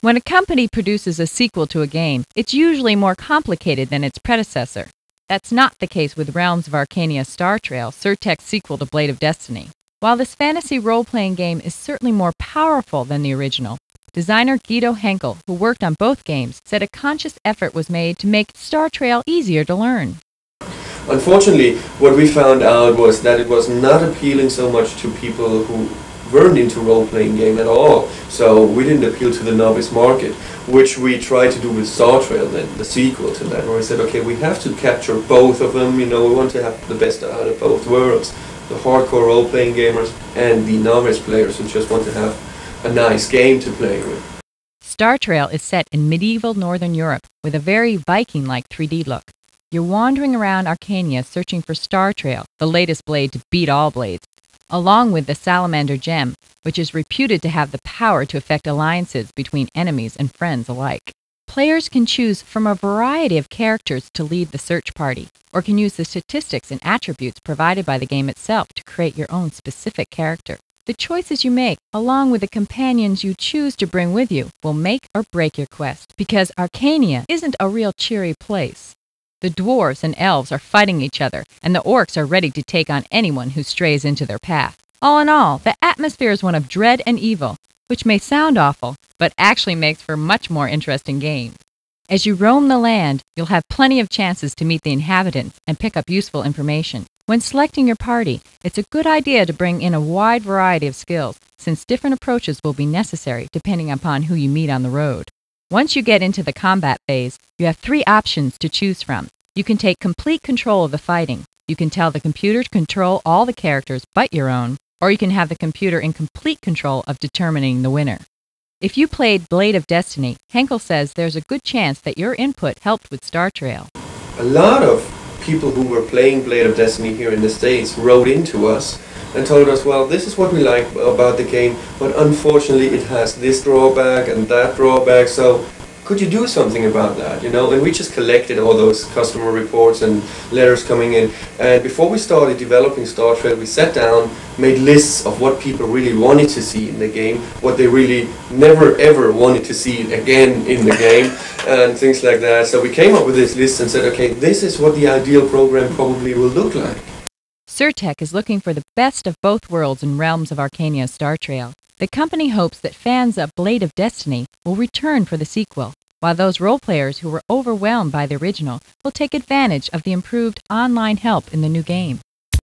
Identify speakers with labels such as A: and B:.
A: When a company produces a sequel to a game, it's usually more complicated than its predecessor. That's not the case with Realms of Arcania Star Trail, Surtek's sequel to Blade of Destiny. While this fantasy role-playing game is certainly more powerful than the original, designer Guido Henkel, who worked on both games, said a conscious effort was made to make Star Trail easier to learn.
B: Unfortunately, what we found out was that it was not appealing so much to people who weren't into role-playing game at all. So we didn't appeal to the novice market, which we tried to do with Star Trail, then the sequel to that, where we said, okay, we have to capture both of them. We want to have the best out of both worlds. The hardcore role-playing gamers and the novice players who just want to have a nice game to play with.
A: Star Trail is set in medieval northern Europe with a very Viking-like 3D look. You're wandering around Arcania searching for Star Trail, the latest blade to beat all blades, along with the Salamander Gem, which is reputed to have the power to effect alliances between enemies and friends alike. Players can choose from a variety of characters to lead the search party, or can use the statistics and attributes provided by the game itself to create your own specific character. The choices you make, along with the companions you choose to bring with you, will make or break your quest, because Arcania isn't a real cheery place. The dwarves and elves are fighting each other, and the orcs are ready to take on anyone who strays into their path. All in all, the atmosphere is one of dread and evil, which may sound awful, but actually makes for a much more interesting game. As you roam the land, you'll have plenty of chances to meet the inhabitants and pick up useful information. When selecting your party, it's a good idea to bring in a wide variety of skills, since different approaches will be necessary depending upon who you meet on the road. Once you get into the combat phase, you have 3 options to choose from. You can take complete control of the fighting. You can tell the computer to control all the characters but your own, or you can have the computer in complete control of determining the winner. If you played Blade of Destiny, Henkel says there's a good chance that your input helped with Star Trail.
B: A lot of people who were playing Blade of Destiny here in the States wrote into us and told us, well, this is what we like about the game, but unfortunately it has this drawback and that drawback, so could you do something about that, And we just collected all those customer reports and letters coming in, and before we started developing Star Trail, we sat down, made lists of what people really wanted to see in the game, what they really never ever wanted to see again in the game, and things like that. So we came up with this list and said, okay, this is what the ideal program probably will look like.
A: Surtek is looking for the best of both worlds in Realms of Arcania Star Trail. The company hopes that fans of Blade of Destiny will return for the sequel, while those role-players who were overwhelmed by the original will take advantage of the improved online help in the new game.